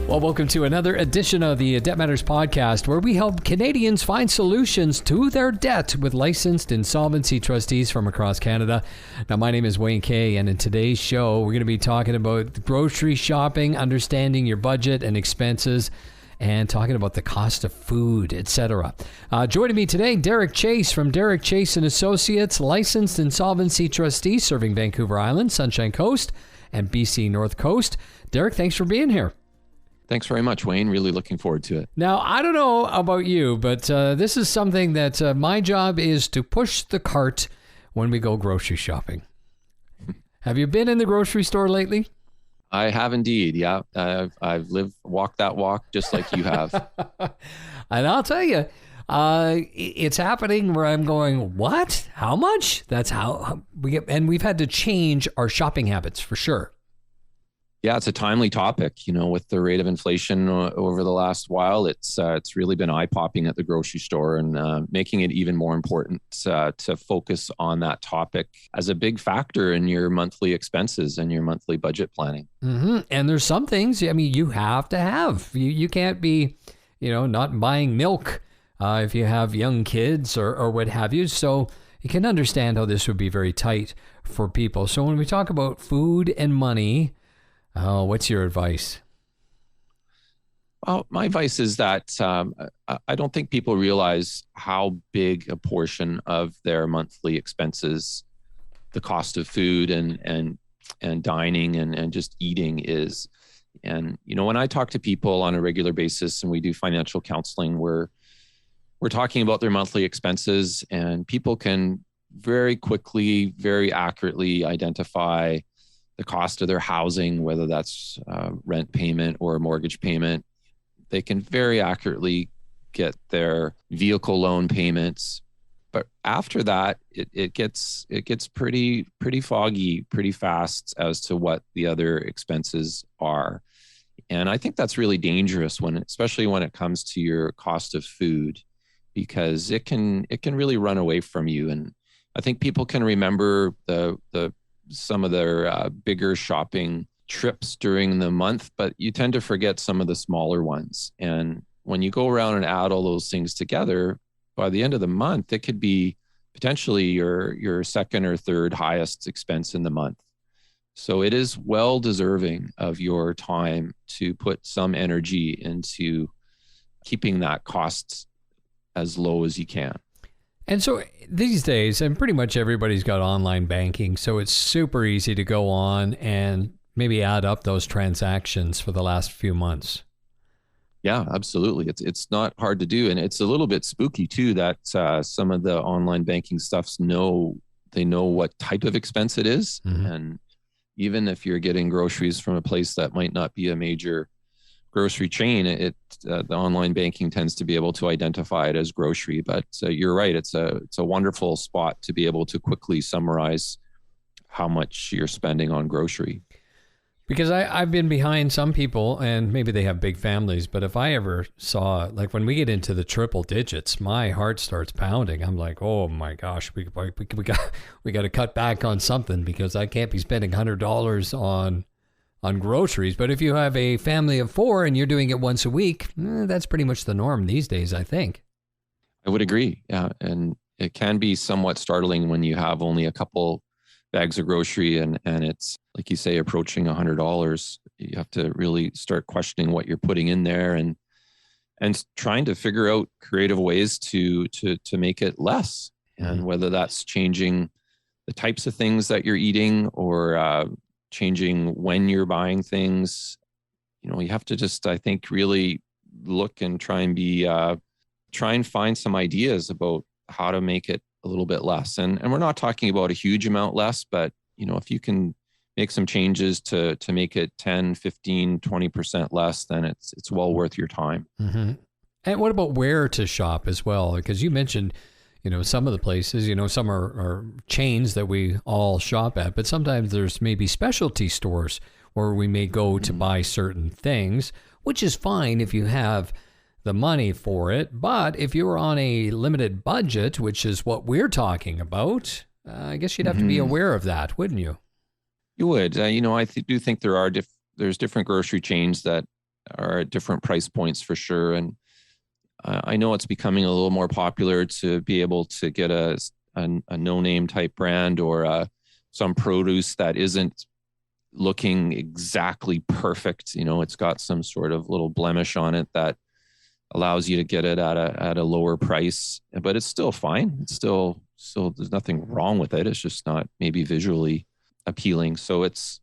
Well, welcome to another edition of the Debt Matters podcast, where we help Canadians find solutions to their debt with licensed insolvency trustees from across Canada. Now, my name is Wayne Kay, and in today's show, we're going to be talking about grocery shopping, understanding your budget and expenses, and talking about the cost of food, etc. Joining me today, Derek Chase from Derek Chase & Associates, licensed insolvency trustee serving Vancouver Island, Sunshine Coast, and BC North Coast. Derek, thanks for being here. Thanks very much, Wayne. Really looking forward to it. Now, I don't know about you, but this is something that my job is to push the cart when we go grocery shopping. Have you been in the grocery store lately? I have indeed. Yeah, I've walked that walk just like you have. And I'll tell you, it's happening where I'm going, what? How much? That's how we get, and we've had to change our shopping habits for sure. Yeah, it's a timely topic. You know, with the rate of inflation over the last while, it's really been eye-popping at the grocery store, and making it even more important to focus on that topic as a big factor in your monthly expenses and your monthly budget planning. Mm-hmm. And there's some things, I mean, you have to have. You can't be, not buying milk if you have young kids or what have you. So you can understand how this would be very tight for people. So when we talk about food and money, what's your advice? Well, my advice is that I don't think people realize how big a portion of their monthly expenses the cost of food and dining and just eating is. And, when I talk to people on a regular basis and we do financial counseling, we're talking about their monthly expenses, and people can very quickly, very accurately identify the cost of their housing, whether that's rent payment or mortgage payment. They can very accurately get their vehicle loan payments. But after that, it gets pretty foggy pretty fast as to what the other expenses are. And I think that's really dangerous especially when it comes to your cost of food, because it can really run away from you. And I think people can remember some of their bigger shopping trips during the month, but you tend to forget some of the smaller ones. And when you go around and add all those things together, by the end of the month, it could be potentially your second or third highest expense in the month. So it is well deserving of your time to put some energy into keeping that cost as low as you can. And so these days, and pretty much everybody's got online banking, so it's super easy to go on and maybe add up those transactions for the last few months. Yeah, absolutely. It's not hard to do. And it's a little bit spooky too, that some of the online banking stuffs know what type of expense it is. Mm-hmm. And even if you're getting groceries from a place that might not be a major grocery chain, the online banking tends to be able to identify it as grocery. But you're right, it's a wonderful spot to be able to quickly summarize how much you're spending on grocery. Because I've been behind some people, and maybe they have big families, but if I ever saw, like when we get into the triple digits, my heart starts pounding. I'm like, oh my gosh, we got to cut back on something, because I can't be spending $100 on groceries. But if you have a family of 4 and you're doing it once a week, that's pretty much the norm these days, I think. I would agree. Yeah. And it can be somewhat startling when you have only a couple bags of grocery and it's, like you say, approaching $100. You have to really start questioning what you're putting in there and trying to figure out creative ways to make it less. And whether that's changing the types of things that you're eating or changing when you're buying things. You have to just, I think, really look and try and find some ideas about how to make it a little bit less. And we're not talking about a huge amount less, but if you can make some changes to make it 10, 15, 20% less, then it's well worth your time. Mm-hmm. And what about where to shop as well? Because you mentioned, some of the places, some are chains that we all shop at, but sometimes there's maybe specialty stores where we may go to buy certain things, which is fine if you have the money for it. But if you're on a limited budget, which is what we're talking about, I guess you'd have to be aware of that, wouldn't you? You would. I do think there's different grocery chains that are at different price points for sure. And I know it's becoming a little more popular to be able to get a no-name type brand or some produce that isn't looking exactly perfect. It's got some sort of little blemish on it that allows you to get it at a lower price, but it's still fine. It's still there's nothing wrong with it. It's just not maybe visually appealing. So it's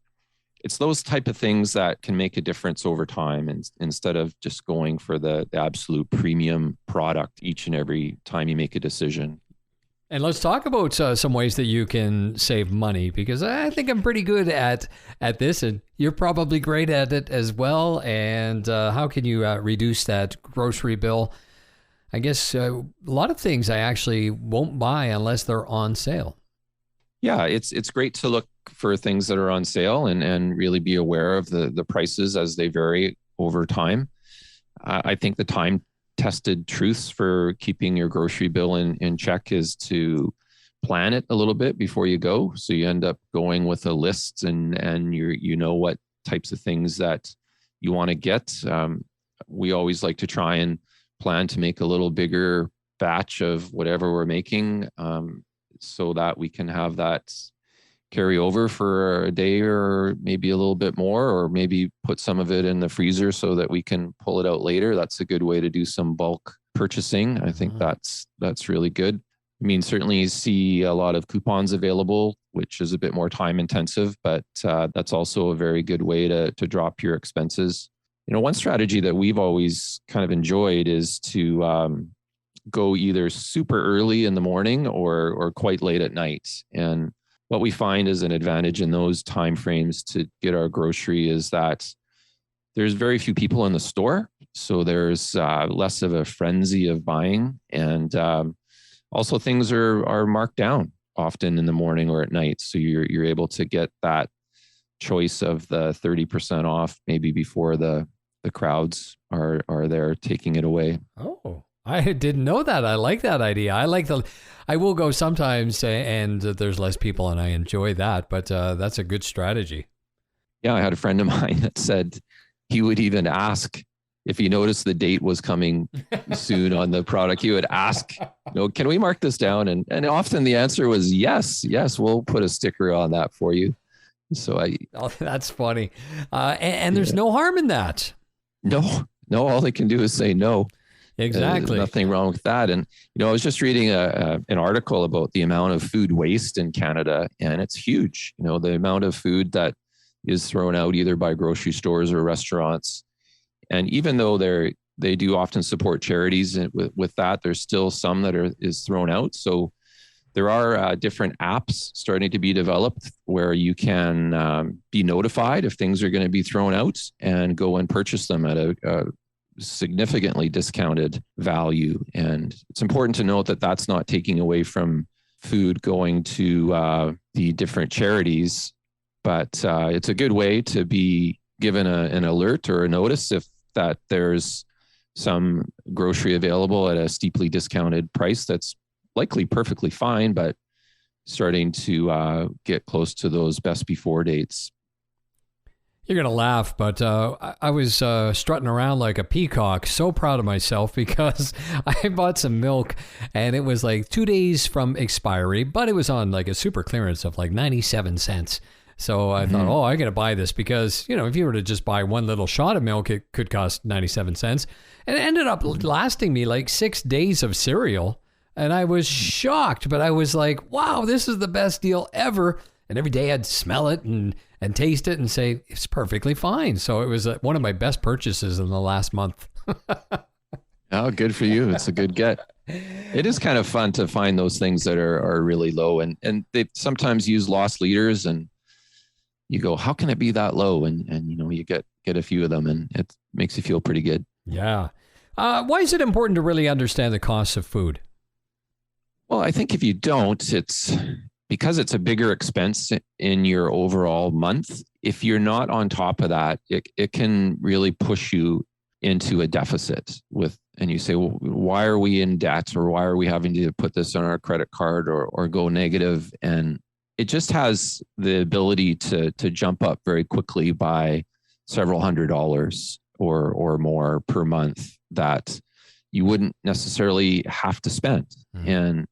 those type of things that can make a difference over time, and instead of just going for the absolute premium product each and every time you make a decision. And let's talk about some ways that you can save money, because I think I'm pretty good at this, and you're probably great at it as well. And how can you reduce that grocery bill? I guess a lot of things I actually won't buy unless they're on sale. Yeah, it's great to look for things that are on sale and really be aware of the prices as they vary over time. I think the time tested truths for keeping your grocery bill in check is to plan it a little bit before you go. So you end up going with a list and you know what types of things that you want to get. We always like to try and plan to make a little bigger batch of whatever we're making, so that we can have that carry over for a day or maybe a little bit more, or maybe put some of it in the freezer so that we can pull it out later. That's a good way to do some bulk purchasing. I think that's really good. I mean, certainly you see a lot of coupons available, which is a bit more time intensive, but that's also a very good way to drop your expenses. One strategy that we've always kind of enjoyed is to go either super early in the morning or quite late at night. And what we find is an advantage in those timeframes to get our grocery is that there's very few people in the store. So there's less of a frenzy of buying. And also things are marked down often in the morning or at night. So you're able to get that choice of the 30% off maybe before the crowds are there taking it away. Oh, I didn't know that. I like that idea. I will go sometimes and there's less people and I enjoy that, but that's a good strategy. Yeah. I had a friend of mine that said he would even ask if he noticed the date was coming soon on the product. He would ask, can we mark this down? And often the answer was yes, we'll put a sticker on that for you. So that's funny. And there's no harm in that. No, all they can do is say no. Exactly. There's nothing wrong with that. And, I was just reading an article about the amount of food waste in Canada, and it's huge. The amount of food that is thrown out either by grocery stores or restaurants. And even though they do often support charities with that, there's still some that is thrown out. So there are different apps starting to be developed where you can be notified if things are going to be thrown out and go and purchase them at a significantly discounted value. And it's important to note that that's not taking away from food going to the different charities, but it's a good way to be given an alert or a notice if that there's some grocery available at a steeply discounted price that's likely perfectly fine, but starting to get close to those best before dates. You're going to laugh, but I was strutting around like a peacock, so proud of myself because I bought some milk and it was like 2 days from expiry, but it was on like a super clearance of like 97 cents. So I thought, I'm going to buy this because, if you were to just buy one little shot of milk, it could cost 97 cents. And it ended up lasting me like 6 days of cereal. And I was shocked, but I was like, wow, this is the best deal ever. And every day I'd smell it and taste it and say, it's perfectly fine. So it was one of my best purchases in the last month. Oh, good for you. It's a good get. It is kind of fun to find those things that are really low. And they sometimes use loss leaders and you go, how can it be that low? And you get a few of them and it makes you feel pretty good. Yeah. Why is it important to really understand the costs of food? Well, I think if you don't, it's because it's a bigger expense in your overall month. If you're not on top of that, it can really push you into a deficit and you say, well, why are we in debt, or why are we having to put this on our credit card or go negative? And it just has the ability to jump up very quickly by several $100s or more per month that you wouldn't necessarily have to spend. And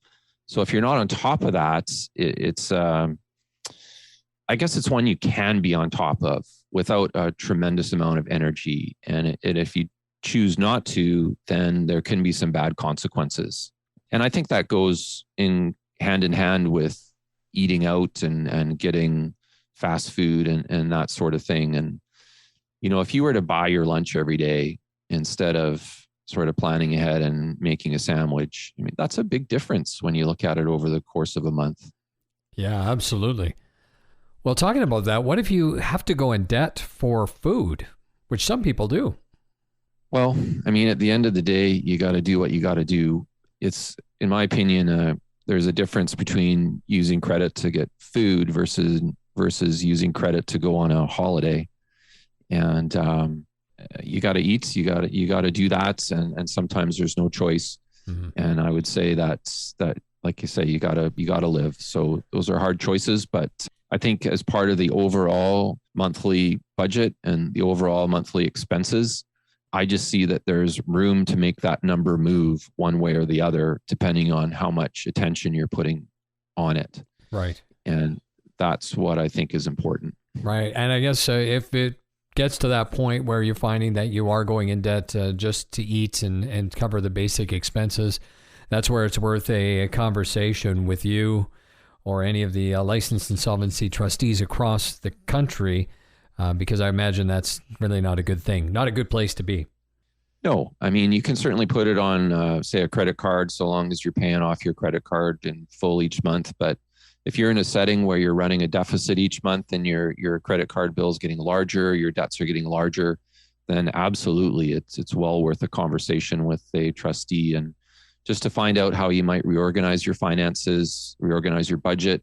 so if you're not on top of that, it's I guess it's one you can be on top of without a tremendous amount of energy. And if you choose not to, then there can be some bad consequences. And I think that goes in hand with eating out and getting fast food and that sort of thing. And, if you were to buy your lunch every day instead of sort of planning ahead and making a sandwich, I mean, that's a big difference when you look at it over the course of a month. Yeah, absolutely. Well, talking about that, what if you have to go in debt for food, which some people do? Well, I mean, at the end of the day, you got to do what you got to do. It's, in my opinion, there's a difference between using credit to get food versus using credit to go on a holiday. And you got to eat, you got to do that, and sometimes there's no choice. And I would say that like you say, you got to live. So those are hard choices, but I think as part of the overall monthly budget and the overall monthly expenses, I just see that there's room to make that number move one way or the other, depending on how much attention you're putting on it. Right. And that's what I think is important. Right. And I guess if it gets to that point where you're finding that you are going in debt just to eat and cover the basic expenses, that's where it's worth a conversation with you or any of the licensed insolvency trustees across the country, because I imagine that's really not a good thing, not a good place to be. No, I mean, you can certainly put it on, say, a credit card, so long as you're paying off your credit card in full each month. But if you're in a setting where you're running a deficit each month and your credit card bill is getting larger, your debts are getting larger, then absolutely, it's well worth a conversation with a trustee and just to find out how you might reorganize your finances, reorganize your budget.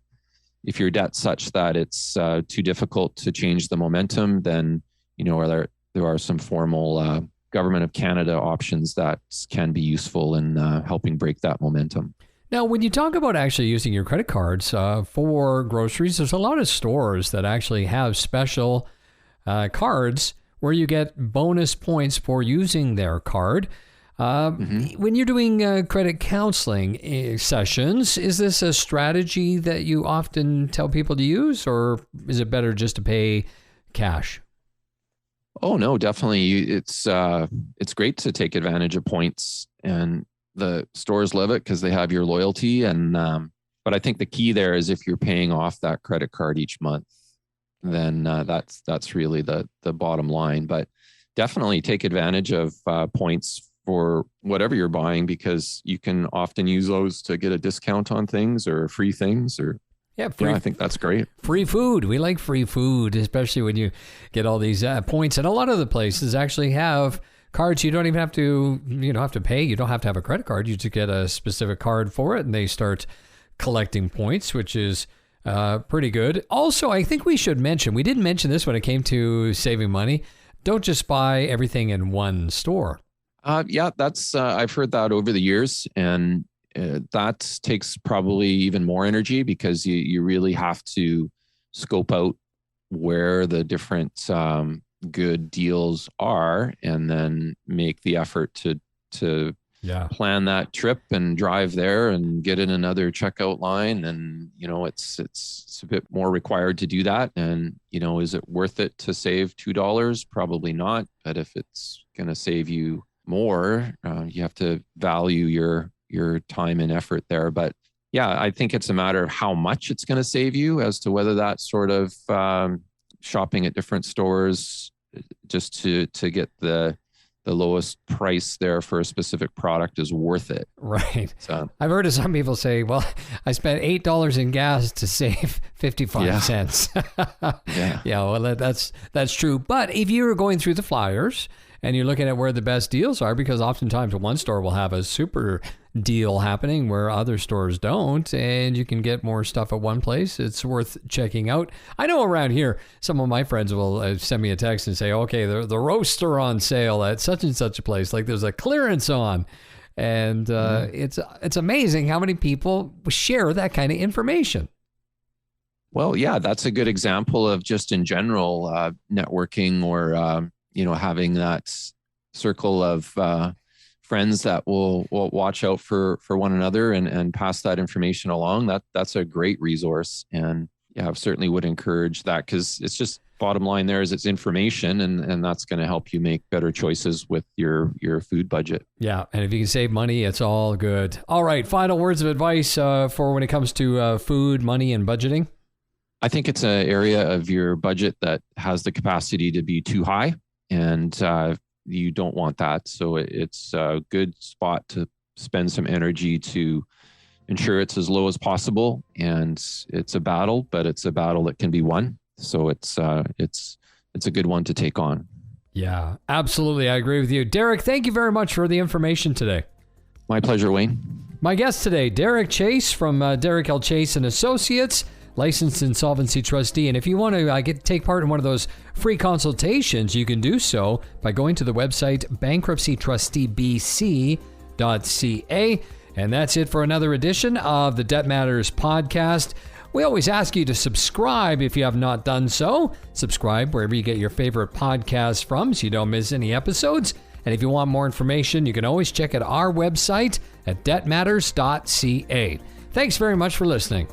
If your debt's such that it's too difficult to change the momentum, then there are some formal Government of Canada options that can be useful in helping break that momentum. Now, when you talk about actually using your credit cards for groceries, there's a lot of stores that actually have special cards where you get bonus points for using their card. When you're doing credit counseling sessions, is this a strategy that you often tell people to use, or is it better just to pay cash? Oh, no, definitely. It's great to take advantage of points, and the stores love it because they have your loyalty. And but I think the key there is if you're paying off that credit card each month, then that's really the bottom line. But definitely take advantage of points for whatever you're buying, because you can often use those to get a discount on things or free things or. Yeah, I think that's great. Free food. We like free food, especially when you get all these points. And a lot of the places actually have cards you don't even have to, have to pay. You don't have to have a credit card. You just get a specific card for it, and they start collecting points, which is pretty good. Also, I think we should mention, we didn't mention this when it came to saving money. Don't just buy everything in one store. Yeah, that's I've heard that over the years, and that takes probably even more energy because you really have to scope out where the different good deals are, and then make the effort to plan that trip and drive there and get in another checkout line. And it's a bit more required to do that. And is it worth it to save $2? Probably not. But if it's going to save you more, you have to value your time and effort there. But yeah, I think it's a matter of how much it's going to save you as to whether that sort of shopping at different stores just to get the lowest price there for a specific product is worth it. Right. So I've heard of some people say, well, I spent $8 in gas to save 55 cents. Yeah, well, that's true. But if you're going through the flyers and you're looking at where the best deals are, because oftentimes one store will have a super deal happening where other stores don't, and you can get more stuff at one place, it's worth checking out. I know around here, some of my friends will send me a text and say, okay, the roasts are on sale at such and such a place. Like there's a clearance on. And it's amazing how many people share that kind of information. Well, yeah, that's a good example of just in general networking or having that circle of friends that will watch out for one another and pass that information along. That's a great resource. And yeah, I certainly would encourage that, because it's just, bottom line there is it's information, and that's going to help you make better choices with your food budget. Yeah. And if you can save money, it's all good. All right. Final words of advice for when it comes to food, money, and budgeting. I think it's an area of your budget that has the capacity to be too high, and you don't want that. So it's a good spot to spend some energy to ensure it's as low as possible. And it's a battle, but it's a battle that can be won. So it's a good one to take on. Yeah, absolutely. I agree with you. Derek, thank you very much for the information today. My pleasure, Wayne. My guest today, Derek Chase from Derek L. Chase and Associates, licensed insolvency trustee. And if you want to take part in one of those free consultations, you can do so by going to the website bankruptcytrustybc.ca. And that's it for another edition of the Debt Matters podcast. We always ask you to subscribe if you have not done so. Subscribe wherever you get your favorite podcasts from so you don't miss any episodes. And if you want more information, you can always check out our website at debtmatters.ca. Thanks very much for listening.